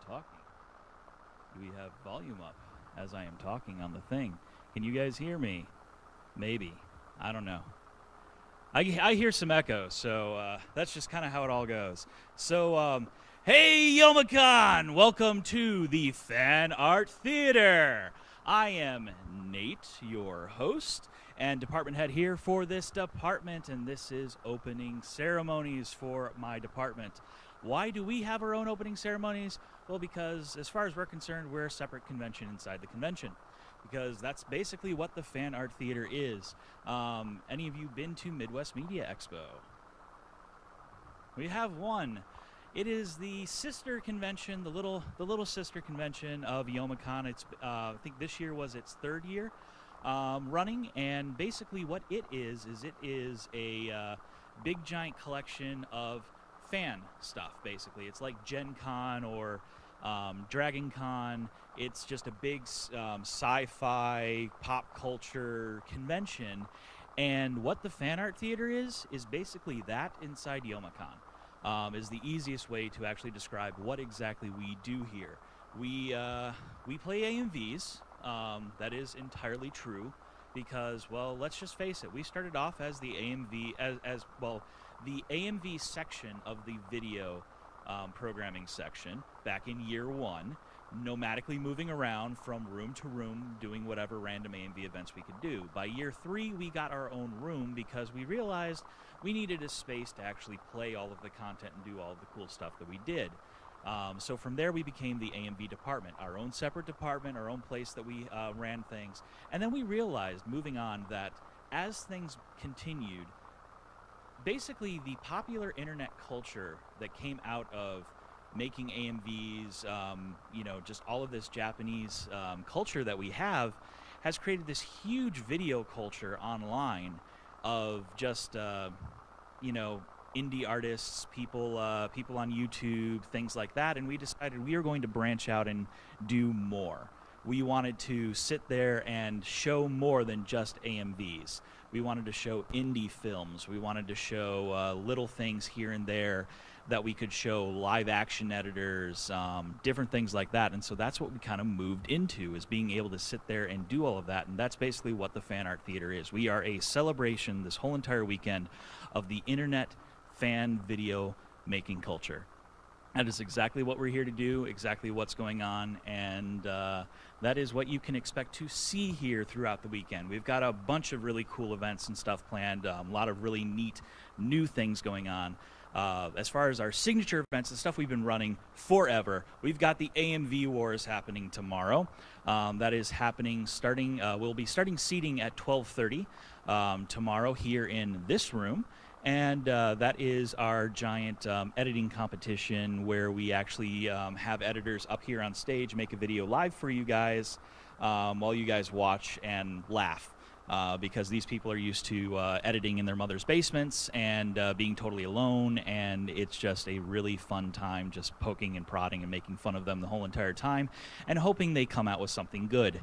talking? Do we have volume up as I am talking on the thing? Can you guys hear me? Maybe. I don't know. I hear some echo, so that's just kind of how it all goes. So, hey, Youmacon! Welcome to the Fan Art Theater. I am Nate, your host and department head here for this department, and this is opening ceremonies for my department. Why do we have our own opening ceremonies? Well, because as far as we're concerned, we're a separate convention inside the convention, because that's basically what the Fan Art Theater is. Any of you been to Midwest Media Expo? We have one. It is the sister convention, the little sister convention of Youmacon. It's I think this year was its third year running, and basically what it is a big giant collection of fan stuff. Basically, it's like Gen Con or Dragon Con. It's just a big sci-fi pop culture convention, and what the Fan Art Theater is basically that inside Youmacon. Is the easiest way to actually describe what exactly we do here. We play AMVs. That is entirely true, because, well, let's just face it, we started off as the AMV as well, the AMV section of the video programming section back in year one, nomadically moving around from room to room, doing whatever random AMV events we could do. By year three, we got our own room because we realized we needed a space to actually play all of the content and do all of the cool stuff that we did. So from there, we became the AMV department, our own separate department, our own place that we ran things. And then we realized, moving on, that as things continued, basically the popular internet culture that came out of making AMVs, just all of this Japanese culture that we have, has created this huge video culture online of just, indie artists, people on YouTube, things like that, and we decided we are going to branch out and do more. We wanted to sit there and show more than just AMVs. We wanted to show indie films. We wanted to show little things here and there that we could show live action editors, different things like that. And so that's what we kind of moved into, is being able to sit there and do all of that. And that's basically what the Fan Art Theater is. We are a celebration this whole entire weekend of the internet fan video making culture. That is exactly what we're here to do, exactly what's going on, and that is what you can expect to see here throughout the weekend. We've got a bunch of really cool events and stuff planned, a lot of really neat new things going on. As far as our signature events, the stuff we've been running forever, we've got the AMV Wars happening tomorrow. That is happening we'll be starting seating at 12:30 tomorrow here in this room. And that is our giant editing competition, where we actually have editors up here on stage make a video live for you guys while you guys watch and laugh, because these people are used to editing in their mother's basements and being totally alone, and it's just a really fun time just poking and prodding and making fun of them the whole entire time and hoping they come out with something good.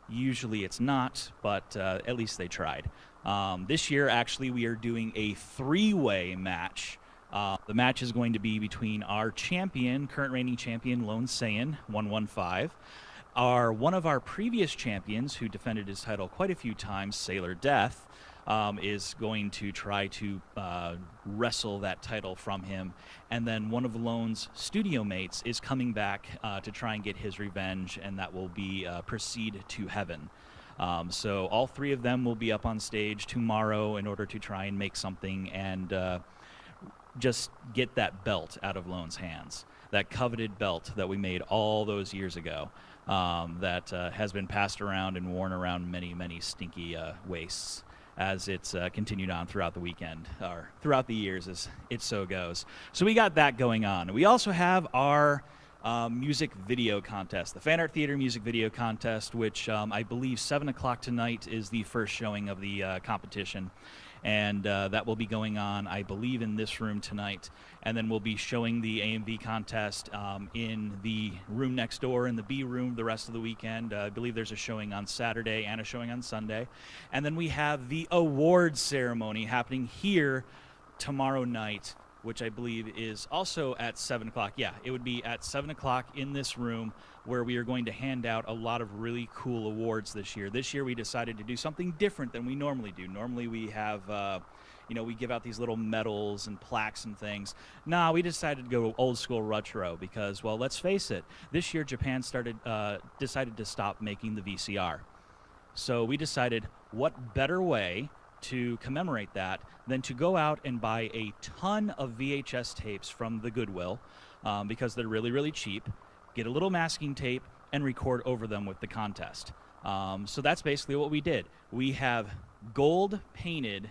Usually it's not, but at least they tried. This year, actually, we are doing a three-way match. The match is going to be between our champion, current reigning champion, Lone Saiyan, 115. One of our previous champions, who defended his title quite a few times, Sailor Death, is going to try to wrestle that title from him. And then one of Lone's studio mates is coming back to try and get his revenge, and that will be Proceed to Heaven. So all three of them will be up on stage tomorrow in order to try and make something and just get that belt out of Lone's hands, that coveted belt that we made all those years ago, that has been passed around and worn around many, many stinky waists as it's continued on throughout the weekend, or throughout the years as it so goes. So we got that going on. We also have our music video contest, the Fan Art Theater music video contest, which I believe 7 o'clock tonight is the first showing of the competition. And that will be going on, I believe, in this room tonight. And then we'll be showing the AMV contest in the room next door, in the B room, the rest of the weekend. I believe there's a showing on Saturday and a showing on Sunday. And then we have the awards ceremony happening here tomorrow night which I believe is also at 7 o'clock. Yeah, it would be at 7 o'clock in this room, where we are going to hand out a lot of really cool awards this year. This year we decided to do something different than we normally do. Normally we have, we give out these little medals and plaques and things. Nah, we decided to go old school retro because, well, let's face it, this year Japan decided to stop making the VCR. So we decided, what better way to commemorate that than to go out and buy a ton of VHS tapes from the Goodwill, because they're really, really cheap, get a little masking tape, and record over them with the contest. So that's basically what we did. We have gold-painted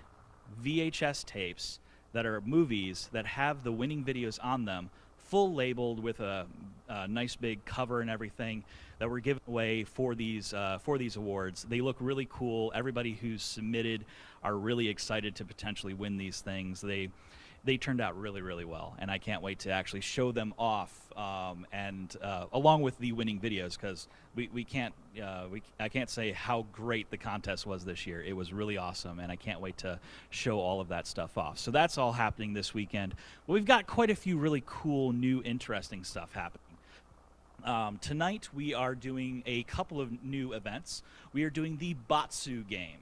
VHS tapes that are movies that have the winning videos on them, full labeled with a nice big cover and everything, that we're giving away for these awards. They look really cool. Everybody who's submitted are really excited to potentially win these things. They turned out really, really well, and I can't wait to actually show them off, and along with the winning videos, because I can't say how great the contest was this year. It was really awesome, and I can't wait to show all of that stuff off. So that's all happening this weekend. Well, we've got quite a few really cool, new, interesting stuff happening. Tonight we are doing a couple of new events. We are doing the Batsu game.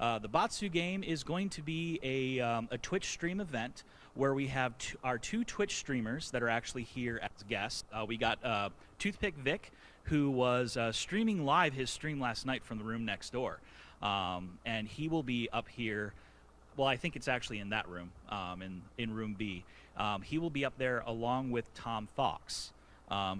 The Batsu game is going to be a Twitch stream event where we have our two Twitch streamers that are actually here as guests. We got Toothpick Vic, who was streaming live his stream last night from the room next door. And he will be up here. Well, I think it's actually in that room, in room B. He will be up there along with Tom Fox,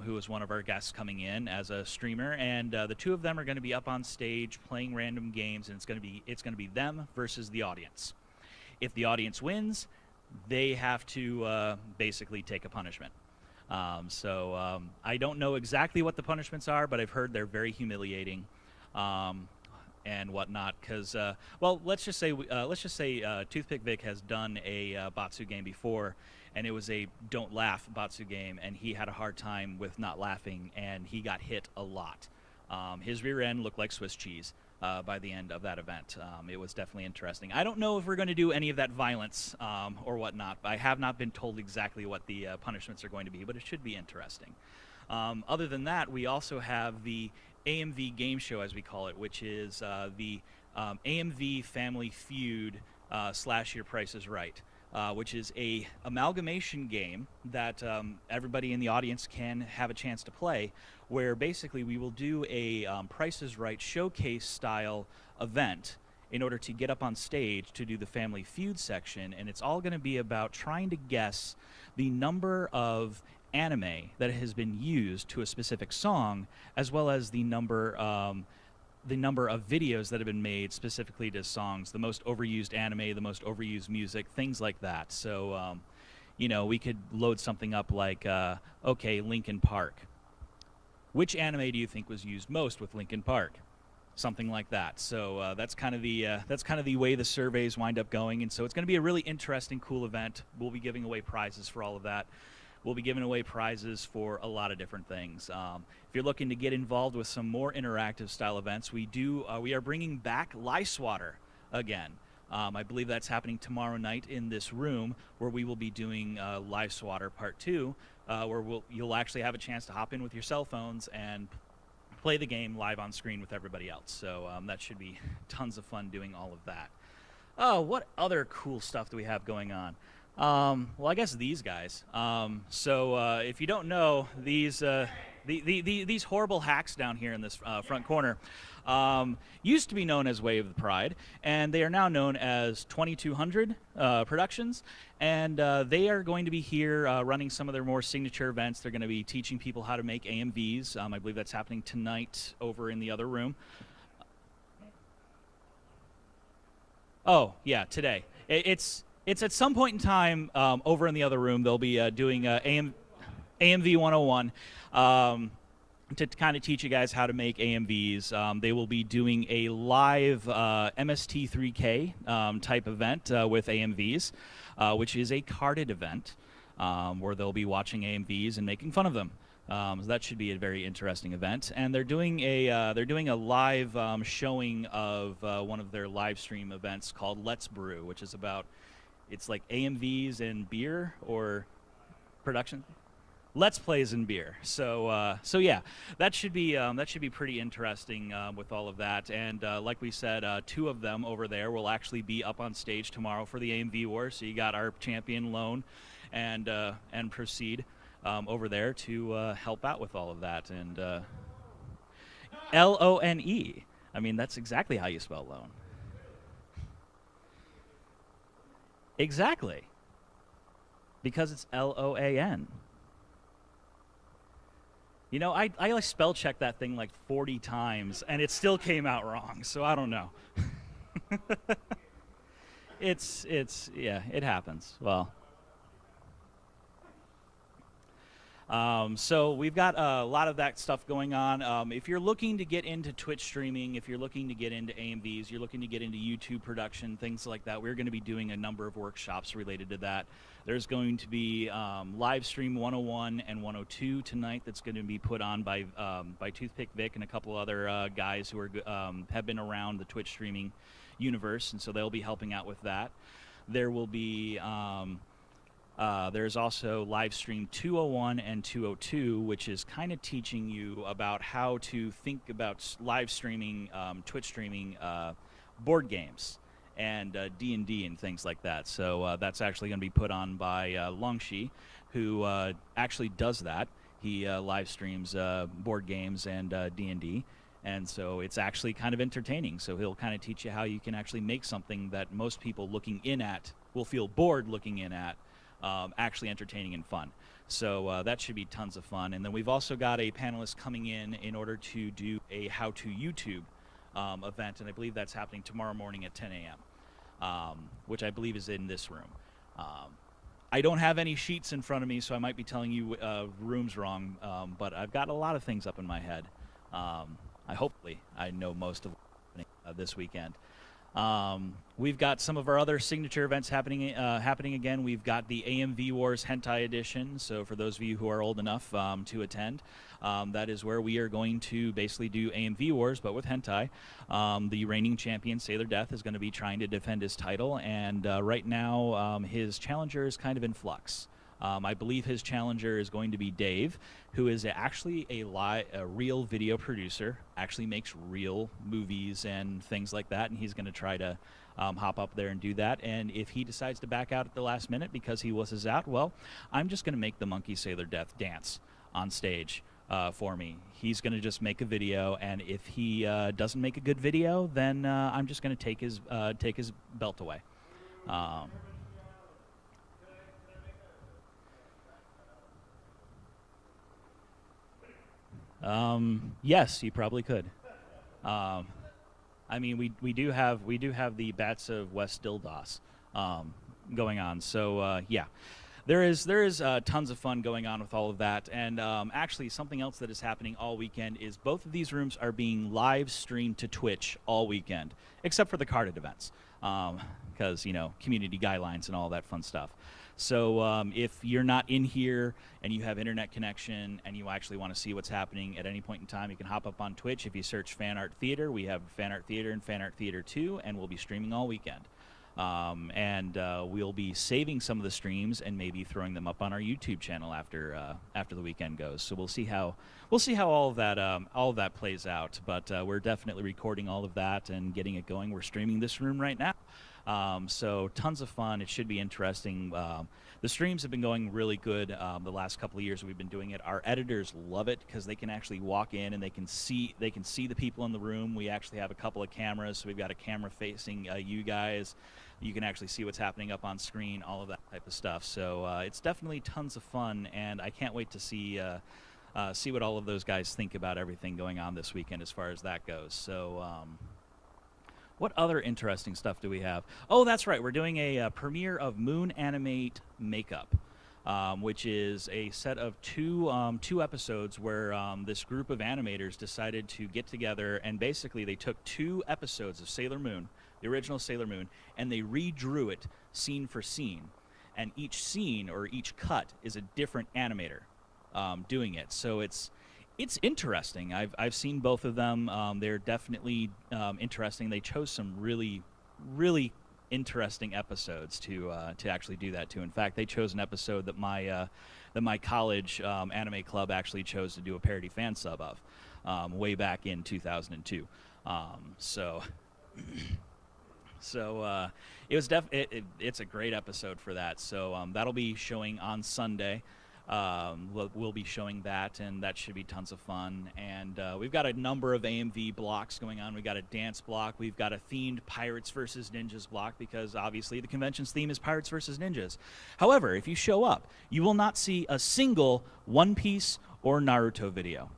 who is one of our guests coming in as a streamer, and the two of them are going to be up on stage playing random games, and it's going to be them versus the audience. If the audience wins, they have to basically take a punishment. I don't know exactly what the punishments are, but I've heard they're very humiliating and whatnot. Because let's just say Toothpick Vic has done a Batsu game before, and it was a don't laugh Batsu game, and he had a hard time with not laughing, and he got hit a lot. His rear end looked like Swiss cheese by the end of that event. It was definitely interesting. I don't know if we're going to do any of that violence or whatnot. I have not been told exactly what the punishments are going to be, but it should be interesting. Other than that, we also have the AMV game show, as we call it, which is the AMV Family Feud / Your Price is Right. Which is a amalgamation game that everybody in the audience can have a chance to play, where basically we will do a Price is Right showcase style event in order to get up on stage to do the Family Feud section, and it's all going to be about trying to guess the number of anime that has been used to a specific song, as well as the number of videos that have been made specifically to songs, the most overused anime, the most overused music, things like that. So, we could load something up like, okay, Linkin Park. Which anime do you think was used most with Linkin Park? Something like that. So that's kind of the way the surveys wind up going, and so it's going to be a really interesting, cool event. We'll be giving away prizes for all of that. We'll be giving away prizes for a lot of different things. If you're looking to get involved with some more interactive style events, we are bringing back Lice-Water again. I believe that's happening tomorrow night in this room, where we will be doing Lice-Water Part 2, where you'll actually have a chance to hop in with your cell phones and play the game live on screen with everybody else. So that should be tons of fun doing all of that. Oh, what other cool stuff do we have going on? Well, I guess these guys. If you don't know, these horrible hacks down here in this front corner used to be known as Way of the Pride, and they are now known as 2200 Productions, and they are going to be here running some of their more signature events. They're going to be teaching people how to make AMVs. I believe that's happening tonight over in the other room. Oh, yeah, today. It's at some point in time over in the other room. They'll be doing AMV 101 to kind of teach you guys how to make AMVs. They will be doing a live MST3K type event with AMVs, which is a carded event where they'll be watching AMVs and making fun of them. So that should be a very interesting event. And they're doing a live showing of one of their live stream events called Let's Brew, which is about it's like AMVs and beer or production. Let's plays and beer. So yeah, that should be pretty interesting with all of that. And like we said, two of them over there will actually be up on stage tomorrow for the AMV War. So you got our champion Lone and Proceed over there to help out with all of that. And Lone. I mean, that's exactly how you spell Lone. Exactly. Because it's Loan. You know, I like spell checked that thing like 40 times, and it still came out wrong. So I don't know. Yeah, it happens. Well, so we've got a lot of that stuff going on. If you're looking to get into Twitch streaming, if you're looking to get into AMVs, you're looking to get into YouTube production, things like that, we're going to be doing a number of workshops related to that. There's going to be live stream 101 and 102 tonight that's going to be put on by Toothpick Vic and a couple other guys who are have been around the Twitch streaming universe, and so they'll be helping out with that. There will be there's also live stream 201 and 202, which is kind of teaching you about how to think about live streaming, Twitch streaming board games and D&D and things like that. So that's actually going to be put on by Longshi, who actually does that. He live streams board games and D&D. And so it's actually kind of entertaining. So he'll kind of teach you how you can actually make something that most people looking in at will feel bored looking in at, actually entertaining and fun. So that should be tons of fun. And then we've also got a panelist coming in order to do a How to YouTube event, and I believe that's happening tomorrow morning at 10 a.m., which I believe is in this room. I don't have any sheets in front of me, so I might be telling you rooms wrong, but I've got a lot of things up in my head. Hopefully I know most of what's happening this weekend. We've got some of our other signature events happening again. We've got the AMV Wars Hentai Edition, so for those of you who are old enough to attend, that is where we are going to basically do AMV Wars, but with hentai. The reigning champion, Sailor Death, is going to be trying to defend his title, and right now his challenger is kind of in flux. I believe his challenger is going to be Dave, who is actually a real video producer, actually makes real movies and things like that, and he's going to try to hop up there and do that. And if he decides to back out at the last minute because he wusses out, well, I'm just going to make the monkey Sailor Death dance on stage for me. He's going to just make a video, and if he doesn't make a good video, then I'm just going to take his belt away. Yes, you probably could. I mean, we do have the Bats of West Dildos going on. So yeah, there is tons of fun going on with all of that. And actually, something else that is happening all weekend is both of these rooms are being live streamed to Twitch all weekend, except for the carded events, because you know, community guidelines and all that fun stuff. So if you're not in here and you have internet connection and you actually want to see what's happening at any point in time, you can hop up on Twitch. If you search Fan Art Theater, we have Fan Art Theater and Fan Art Theater 2, and we'll be streaming all weekend. We'll be saving some of the streams and maybe throwing them up on our YouTube channel after the weekend goes. So we'll see how all of that plays out. But we're definitely recording all of that and getting it going. We're streaming this room right now. So tons of fun. It should be interesting. The streams have been going really good the last couple of years we've been doing it. Our editors love it because they can actually walk in and they can see the people in the room. We actually have a couple of cameras, so we've got a camera facing you guys. You can actually see what's happening up on screen, all of that type of stuff. So it's definitely tons of fun, and I can't wait to see what all of those guys think about everything going on this weekend as far as that goes. So what other interesting stuff do we have? Oh, that's right. We're doing a premiere of Moon Animate Makeup, which is a set of two episodes where this group of animators decided to get together, and basically they took 2 episodes of Sailor Moon, the original Sailor Moon, and they redrew it scene for scene. And each scene or each cut is a different animator doing it. So it's interesting. I've seen both of them. They're definitely interesting. They chose some really interesting episodes to actually do that to. In fact, they chose an episode that my college anime club actually chose to do a parody fan sub of way back in 2002. So it was it's a great episode for that. So that'll be showing on Sunday. We'll be showing that, and that should be tons of fun. And we've got a number of AMV blocks going on. We've got a dance block. We've got a themed Pirates versus Ninjas block, because obviously the convention's theme is Pirates versus Ninjas. However, if you show up, you will not see a single One Piece or Naruto video.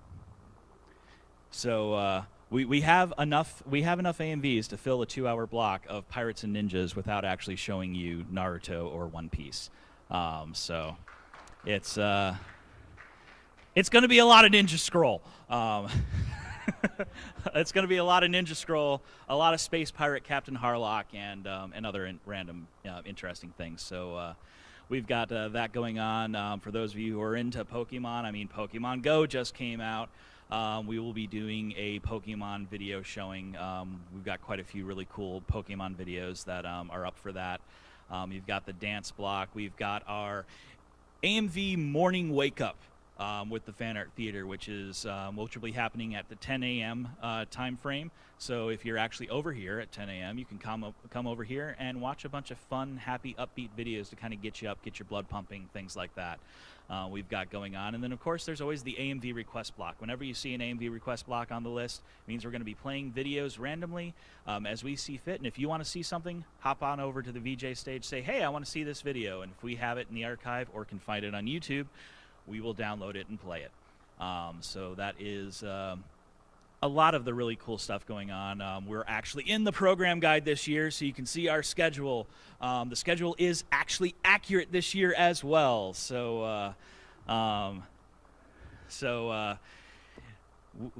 So we have enough AMVs to fill a 2-hour block of Pirates and Ninjas without actually showing you Naruto or One Piece. So it's going to be a lot of Ninja Scroll. It's going to be a lot of Ninja Scroll, a lot of Space Pirate Captain Harlock, and other random interesting things. So we've got that going on. For those of you who are into Pokemon, I mean, Pokemon Go just came out. We will be doing a Pokemon video showing. We've got quite a few really cool Pokemon videos that are up for that. You've got the dance block. We've got our AMV morning wake up with the Fan Art Theater, which will be happening at the 10 a.m. Time frame. So if you're actually over here at 10 a.m., you can come over here and watch a bunch of fun, happy, upbeat videos to kind of get you up, get your blood pumping, things like that. We've got going on. And then, of course, there's always the AMV request block. Whenever you see an AMV request block on the list, it means we're going to be playing videos randomly as we see fit. And if you want to see something, hop on over to the VJ stage, say, hey, I want to see this video. And if we have it in the archive or can find it on YouTube, we will download it and play it. So that is a lot of the really cool stuff going on. We're actually in the program guide this year, so you can see our schedule. The schedule is actually accurate this year as well. So,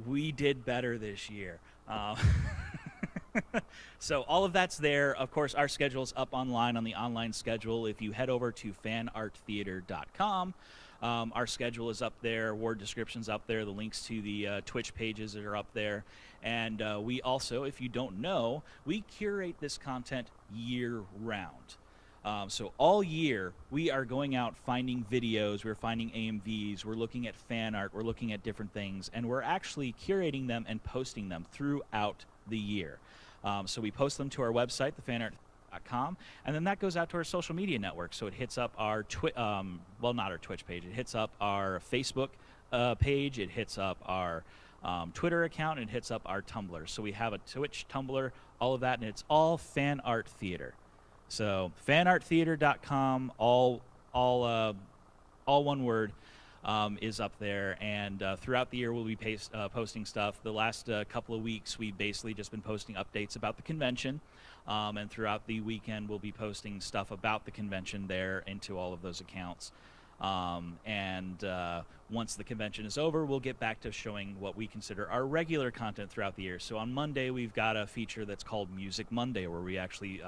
we did better this year. So all of that's there. Of course, our schedule's up online on the online schedule. If you head over to fanarttheater.com, our schedule is up there, word description's up there, the links to the Twitch pages are up there. And we also, if you don't know, we curate this content year-round. So all year, we are going out finding videos, we're finding AMVs, we're looking at fan art, we're looking at different things, and we're actually curating them and posting them throughout the year. So we post them to our website, thefanart.com, and then that goes out to our social media network. So it hits up our well, not our Twitch page, it hits up our Facebook page, it hits up our Twitter account, and it hits up our Tumblr. So we have a Twitch, Tumblr, all of that, and it's all Fan Art Theater. So fanarttheater.com, all one word, is up there, and throughout the year we'll be posting stuff. The last couple of weeks we've basically just been posting updates about the convention, and throughout the weekend we'll be posting stuff about the convention there into all of those accounts. And once the convention is over, we'll get back to showing what we consider our regular content throughout the year. So on Monday we've got a feature that's called Music Monday, where we actually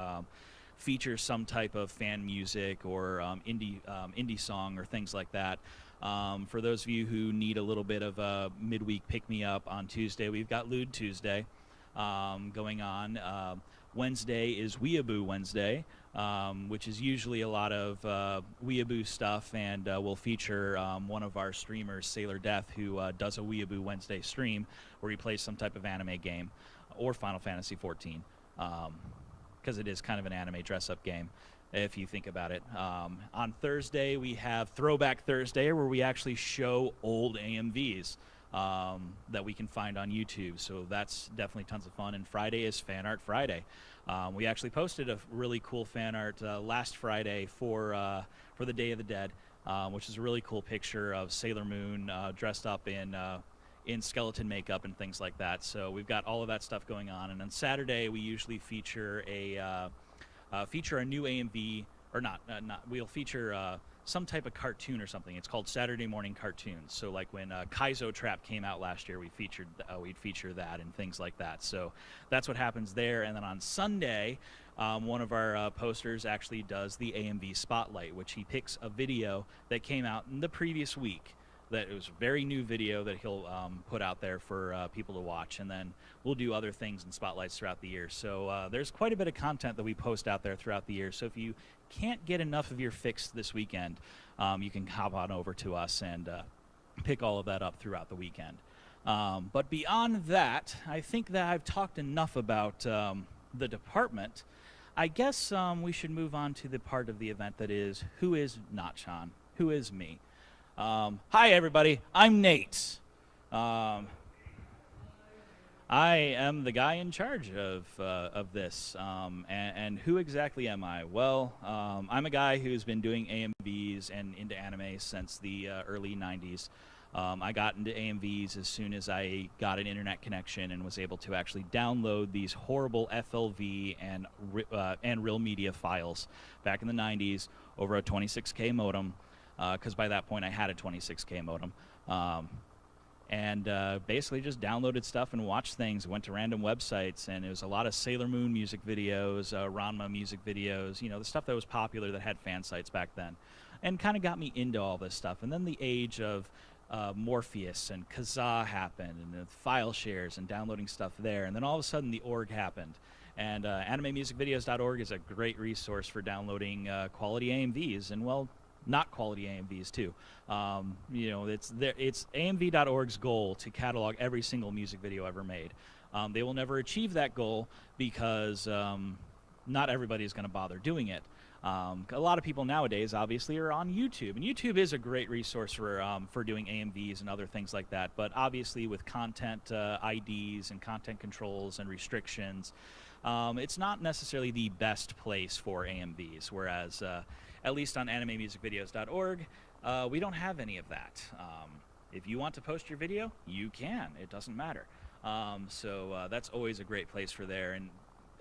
feature some type of fan music or indie song or things like that. For those of you who need a little bit of a midweek pick-me-up, on Tuesday we've got Lewd Tuesday going on. Wednesday is Weeaboo Wednesday, which is usually a lot of Weeaboo stuff, and we'll feature one of our streamers, Sailor Death, who does a Weeaboo Wednesday stream where he plays some type of anime game or Final Fantasy XIV, because it is kind of an anime dress-up game, if you think about it. On Thursday, we have Throwback Thursday, where we actually show old AMVs that we can find on YouTube. So that's definitely tons of fun. And Friday is Fan Art Friday. We actually posted a really cool fan art last Friday for the Day of the Dead, which is a really cool picture of Sailor Moon dressed up in skeleton makeup and things like that. So we've got all of that stuff going on. And on Saturday, we usually feature a new AMV, or we'll feature some type of cartoon or something. It's called Saturday Morning Cartoons. So like when Kaizo Trap came out last year, we'd feature that and things like that. So that's what happens there. And then on Sunday, one of our posters actually does the AMV Spotlight, which he picks a video that came out in the previous week. that it was a very new video that he'll put out there for people to watch, and then we'll do other things and spotlights throughout the year. So there's quite a bit of content that we post out there throughout the year. So if you can't get enough of your fix this weekend, you can hop on over to us and pick all of that up throughout the weekend. But beyond that, I think that I've talked enough about the department. I guess we should move on to the part of the event that is, who is not Sean? Who is me? Hi, everybody. I'm Nate. I am the guy in charge of this. And who exactly am I? Well, I'm a guy who's been doing AMVs and into anime since the early 90s. I got into AMVs as soon as I got an internet connection and was able to actually download these horrible FLV and real media files back in the 90s over a 26K modem, because by that point I had a 26K modem. And basically just downloaded stuff and watched things, went to random websites, and it was a lot of Sailor Moon music videos, Ranma music videos, you know, the stuff that was popular that had fan sites back then, and kind of got me into all this stuff. And then the age of Morpheus and Kazaa happened, and the file shares and downloading stuff there, and then all of a sudden the org happened. And animemusicvideos.org is a great resource for downloading quality AMVs, and well, not quality AMVs too. You know, it's AMV.org's goal to catalog every single music video ever made. They will never achieve that goal because not everybody is going to bother doing it. A lot of people nowadays obviously are on YouTube, and YouTube is a great resource for doing AMVs and other things like that, but obviously with content IDs and content controls and restrictions, it's not necessarily the best place for AMVs, whereas at least on animemusicvideos.org, we don't have any of that. If you want to post your video, you can. It doesn't matter. So that's always a great place for there. And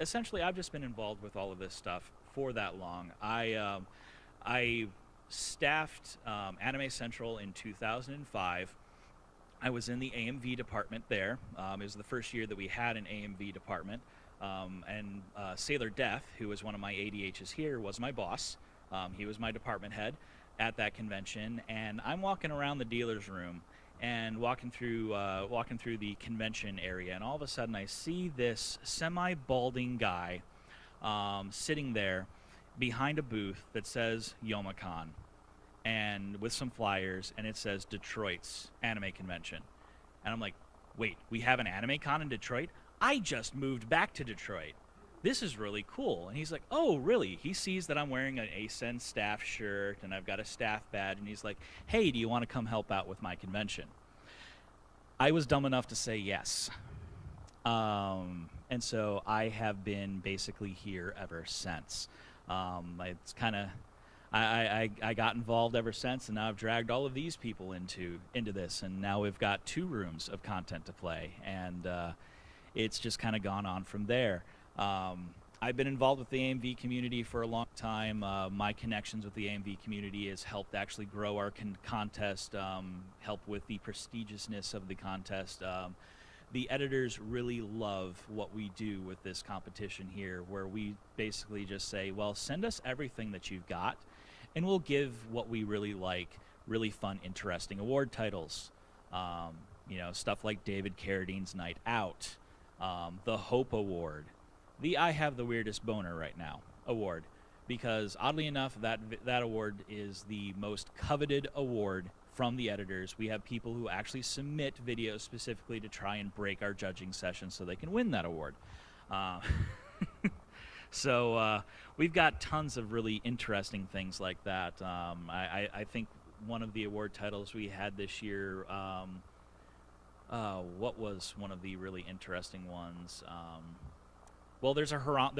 essentially, I've just been involved with all of this stuff for that long. I staffed Anime Central in 2005. I was in the AMV department there. It was the first year that we had an AMV department. And Sailor Death, who was one of my ADHs here, was my boss. He was my department head at that convention, and I'm walking around the dealer's room and walking through the convention area, and all of a sudden I see this semi-balding guy sitting there behind a booth that says Youmacon, and with some flyers, and it says Detroit's anime convention. And I'm like, wait, we have an anime con in Detroit? I just moved back to Detroit. This is really cool. And he's like, oh, really? He sees that I'm wearing an ASEN staff shirt and I've got a staff badge, and he's like, hey, do you want to come help out with my convention? I was dumb enough to say yes. And so I have been basically here ever since. It's kind of, I got involved ever since, and now I've dragged all of these people into this, and now we've got 2 rooms of content to play, and it's just kind of gone on from there. I've been involved with the AMV community for a long time. My connections with the AMV community has helped actually grow our contest, help with the prestigiousness of the contest. The editors really love what we do with this competition here, where we basically just say, well, send us everything that you've got, and we'll give what we really like, really fun, interesting award titles. You know, stuff like David Carradine's Night Out, the Hope Award, the I Have the Weirdest Boner Right Now award, because oddly enough, that award is the most coveted award from the editors. We have people who actually submit videos specifically to try and break our judging session so they can win that award. So we've got tons of really interesting things like that. I think one of the award titles we had this year, what was one of the really interesting ones? Well, there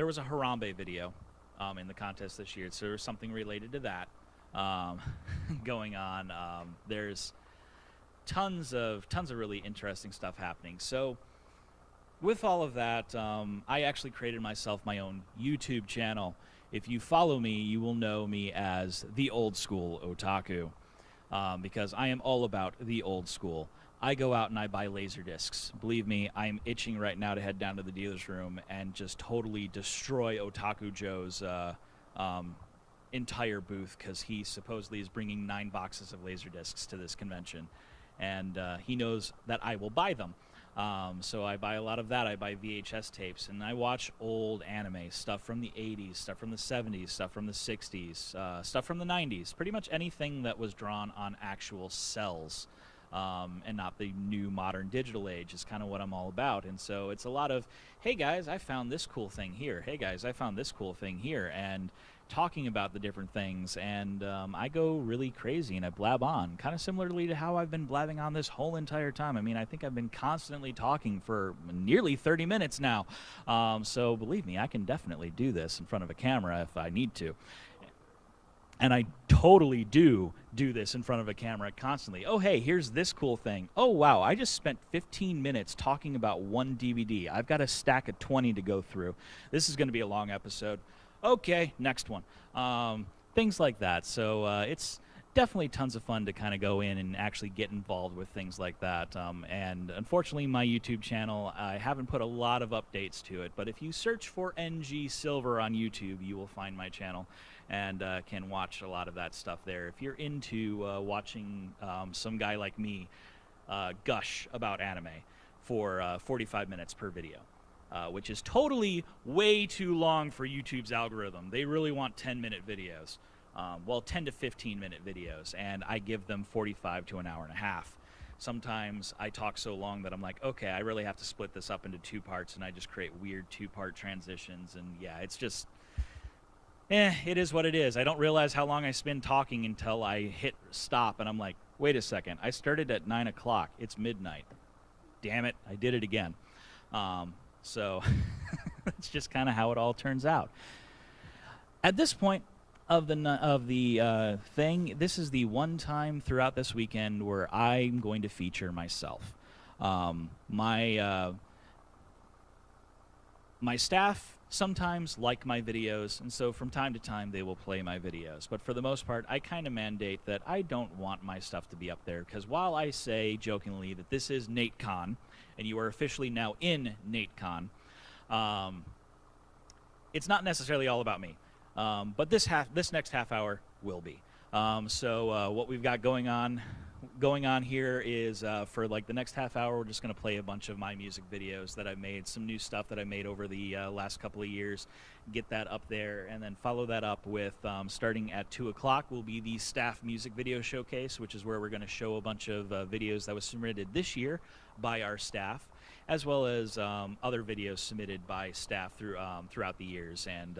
was a Harambe video in the contest this year, so there was something related to that going on. There's tons of really interesting stuff happening. So with all of that, I actually created myself my own YouTube channel. If you follow me, you will know me as the Old School Otaku, because I am all about the old school. I go out and I buy laser discs. Believe me, I'm itching right now to head down to the dealer's room and just totally destroy Otaku Joe's entire booth because he supposedly is bringing 9 boxes of Laserdiscs to this convention, and he knows that I will buy them. So I buy a lot of that. I buy VHS tapes, and I watch old anime, stuff from the 80s, stuff from the 70s, stuff from the 60s, stuff from the 90s. Pretty much anything that was drawn on actual cells, and not the new modern digital age is kind of what I'm all about. And so it's a lot of, hey guys, I found this cool thing here. Hey guys, I found this cool thing here. And talking about the different things, and I go really crazy and I blab on, kind of similarly to how I've been blabbing on this whole entire time. I mean, I think I've been constantly talking for nearly 30 minutes now, so believe me, I can definitely do this in front of a camera if I need to. And I totally do this in front of a camera constantly. Oh, hey, here's this cool thing. Oh, wow, I just spent 15 minutes talking about one DVD. I've got a stack of 20 to go through. This is going to be a long episode. Okay, next one. Things like that. So it's definitely tons of fun to kind of go in and actually get involved with things like that. And unfortunately, my YouTube channel, I haven't put a lot of updates to it. But if you search for NG Silver on YouTube, you will find my channel and can watch a lot of that stuff there. If you're into watching some guy like me gush about anime for 45 minutes per video. Which is totally way too long for YouTube's algorithm. They really want 10-minute videos. Well, 10 to 15-minute videos, and I give them 45 to an hour and a half. Sometimes I talk so long that I'm like, okay, I really have to split this up into 2 parts, and I just create weird 2-part transitions, and yeah, it's just, it is what it is. I don't realize how long I spend talking until I hit stop, and I'm like, wait a second, I started at 9 o'clock. It's midnight. Damn it, I did it again. So that's just kind of how it all turns out. At this point of the thing, this is the one time throughout this weekend where I'm going to feature myself. My staff sometimes like my videos, and so from time to time they will play my videos. But for the most part, I kind of mandate that I don't want my stuff to be up there, because while I say jokingly that this is NateCon, and you are officially now in NateCon, it's not necessarily all about me. But this next half hour will be. So what we've got going on here is for like the next half hour, we're just going to play a bunch of my music videos that I made, some new stuff that I made over the last couple of years, get that up there, and then follow that up with starting at 2 o'clock will be the staff music video showcase, which is where we're going to show a bunch of videos that was submitted this year by our staff, as well as other videos submitted by staff throughout the years and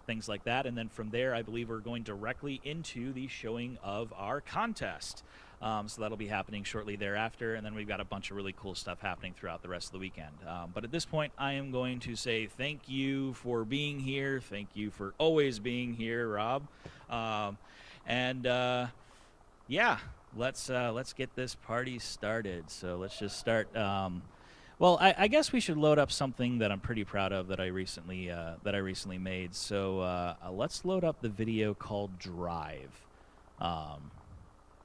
things like that. And then from there, I believe we're going directly into the showing of our contest. So that'll be happening shortly thereafter, and then we've got a bunch of really cool stuff happening throughout the rest of the weekend. But at this point, I am going to say thank you for being here. Thank you for always being here, Rob. Yeah, let's get this party started. So let's just start. Well, I guess we should load up something that I'm pretty proud of that I recently made. So let's load up the video called Drive.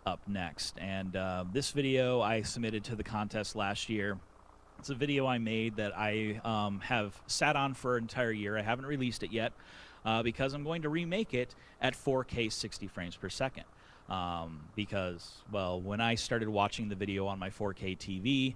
Up next, and this video I submitted to the contest last year. It's a video I made that I have sat on for an entire year. I haven't released it yet because I'm going to remake it at 4K 60 frames per second. Because, well, when I started watching the video on my 4K TV,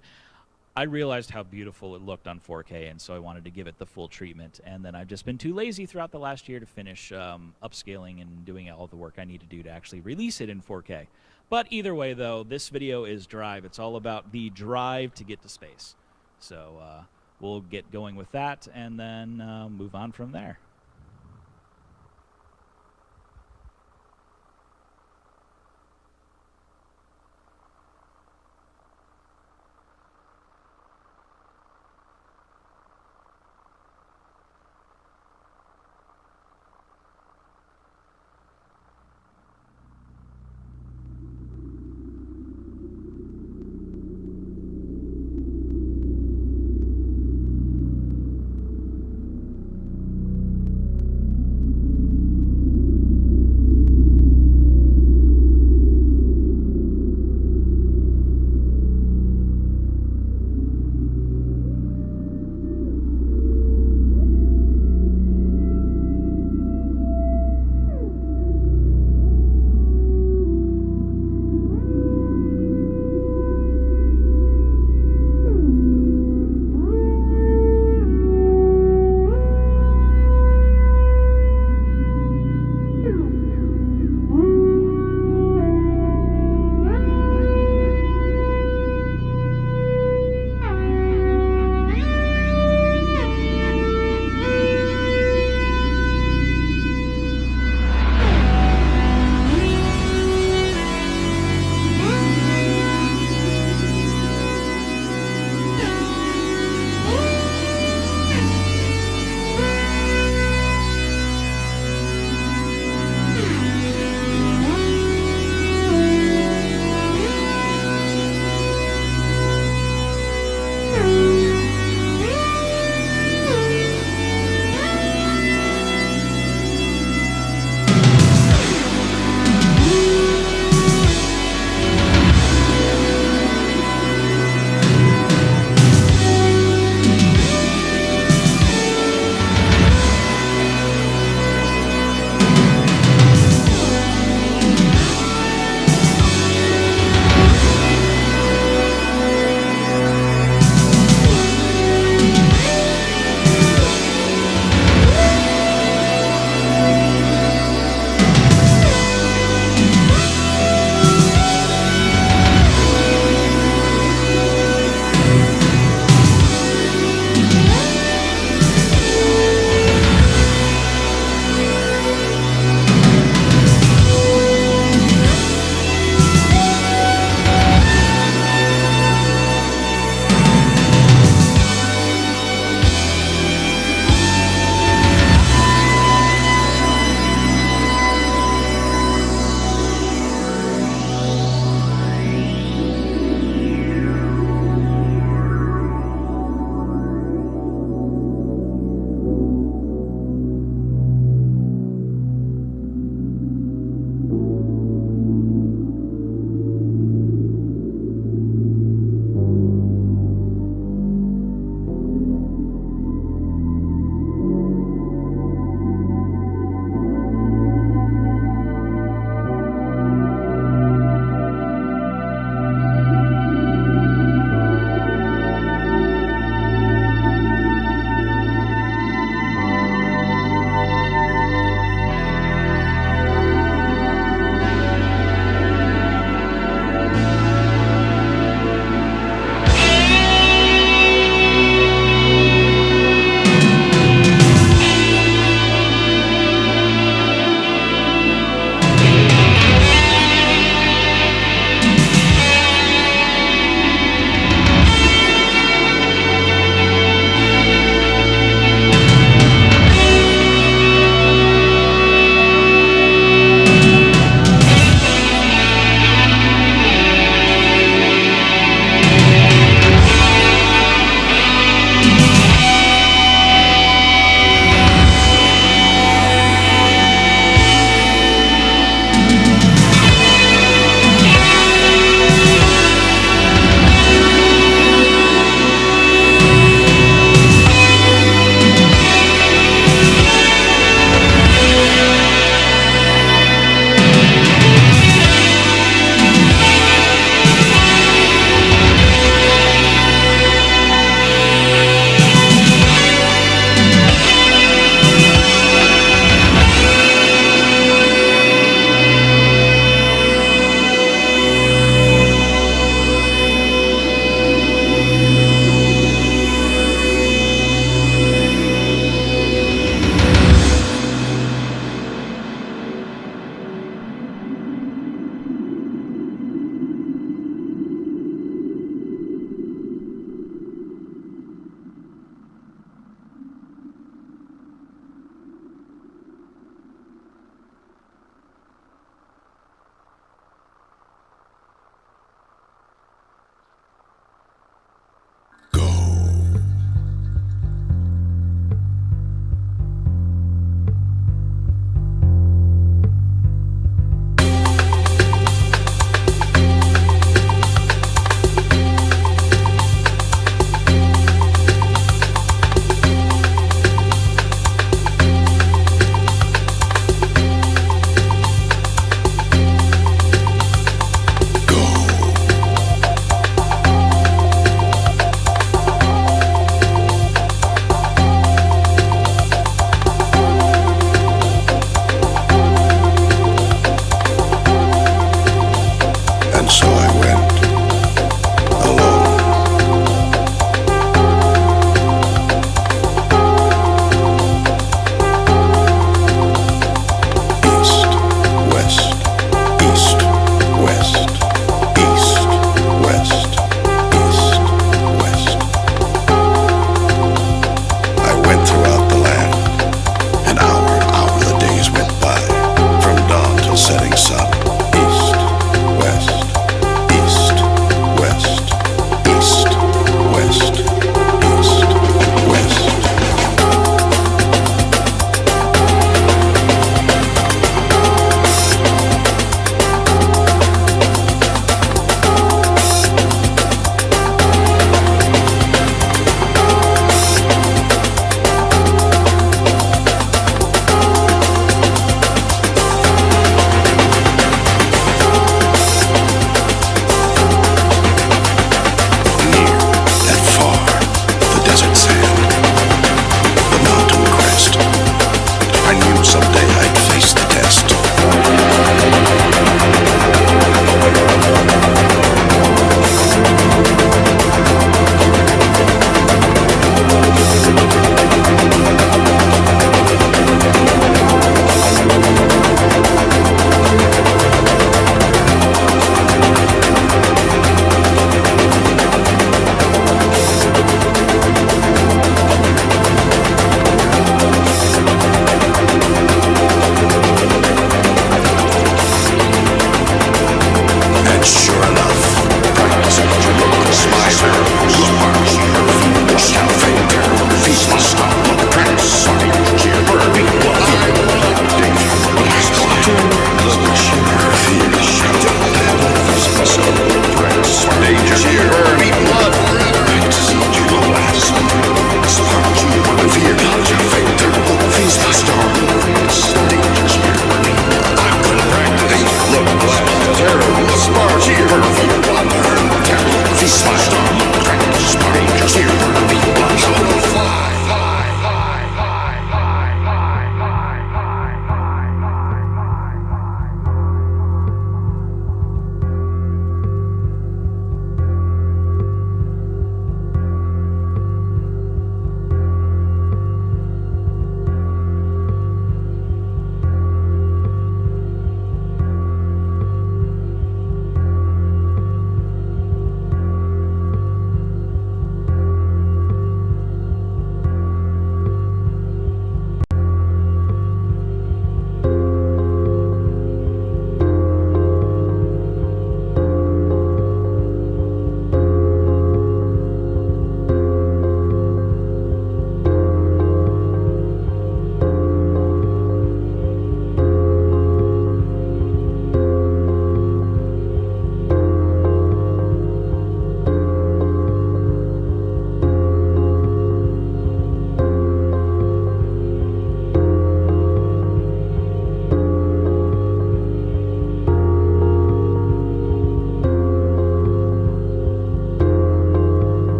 I realized how beautiful it looked on 4K, and so I wanted to give it the full treatment. And then I've just been too lazy throughout the last year to finish upscaling and doing all the work I need to do to actually release it in 4K. But either way, though, this video is Drive. It's all about the drive to get to space. So we'll get going with that and then move on from there.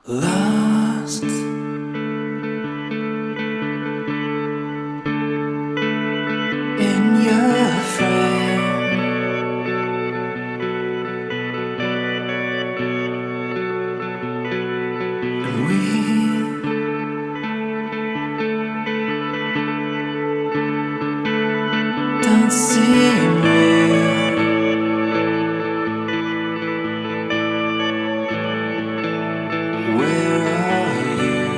Lost in your frame, and we don't seem real. Where are you?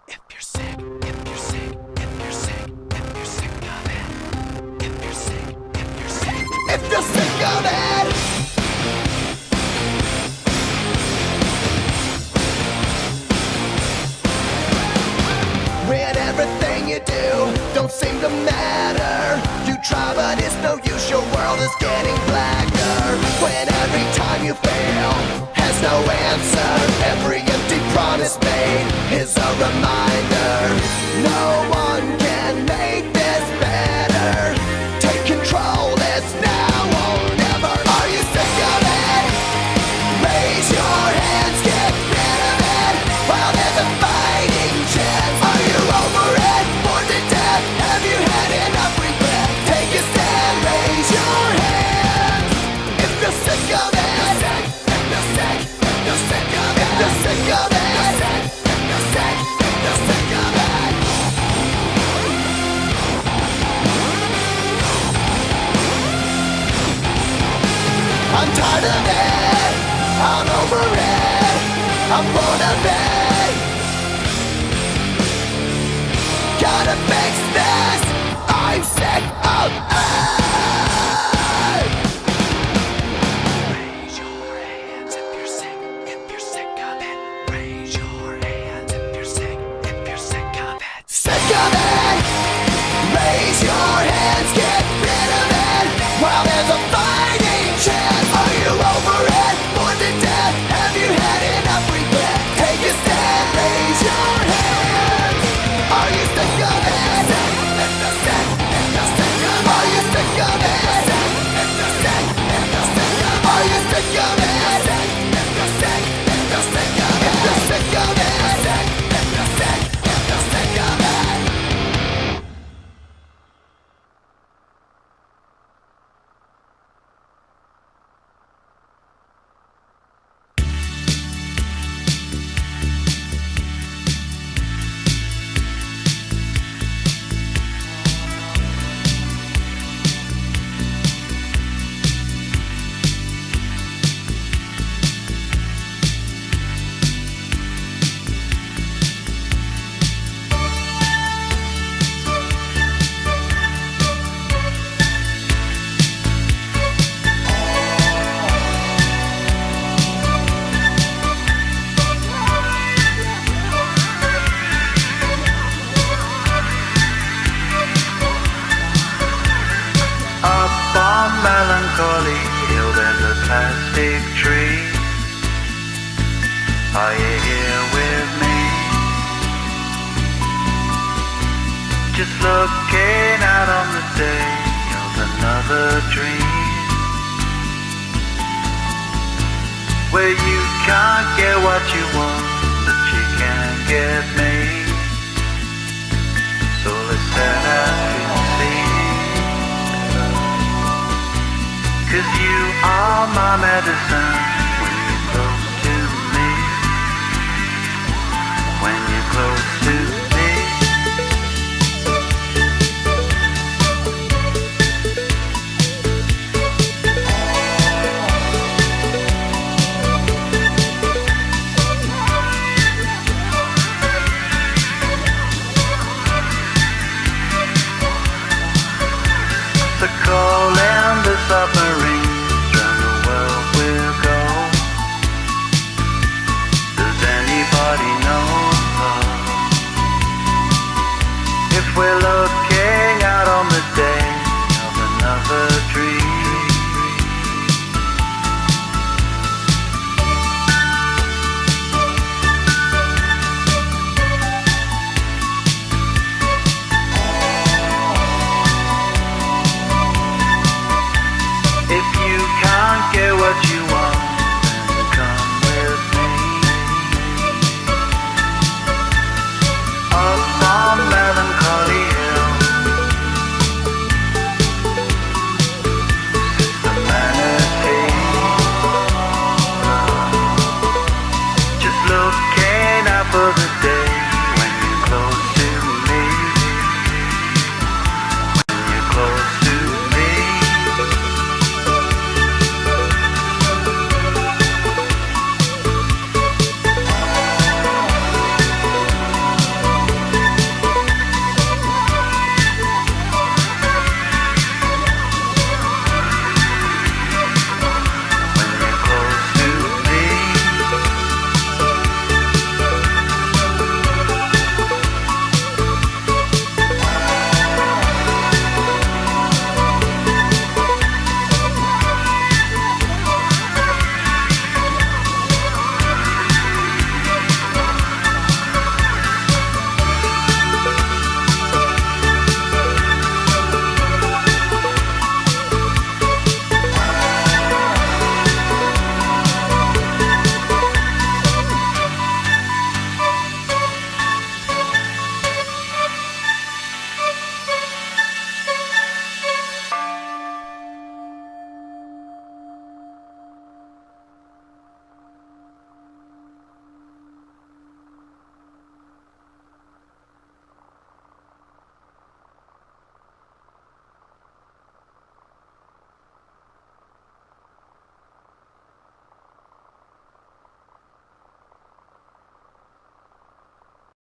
If you're sick, if you're sick, if you're sick, if you're sick of it. If you're sick, if you're sick, if you're sick of it. When everything you do don't seem to matter, you try but it's no use, your world is getting blacker. When every time you fail has no answer, every empty promise made is a reminder. No one can make this better. Take control, it's now or never. Are you sick of it? Raise your hands, get rid of it while there's a fighting chance. Are you over it? Bored to death? Have you had enough regret? Take a stand, raise your hands if you're sick of it. If you're sick, if you're sick of it. If you're sick of it. If you're sick, if you're sick of it. I'm tired of it, I'm over it, I'm bored of it. Gotta fix this, I'm sick of it. Raise your hands if you're sick, if you're sick of it. Raise your hands if you're sick, if you're sick of it. Sick of it! Raise your hands, get rid of it while there's a fighting chance. Are you over it? Bored to death? Have you had enough regret? Take a stand, raise your hands. Are you sick of it? If you're sick, if you're sick of it. Are you sick of it? If you're sick, if you're sick of it. Are you sick of it? If you're sick, if you're sick of it. If you're sick of it. If you're sick, if you're sick of it. Up on Melancholy Hill there's a plastic tree. Are you here with me? Just looking out on the day of another dream, where you can't get what you want, but you can get me. So let's set out and see. 'Cause you are my medicine when you're close to me. When you're close to me. So calling this up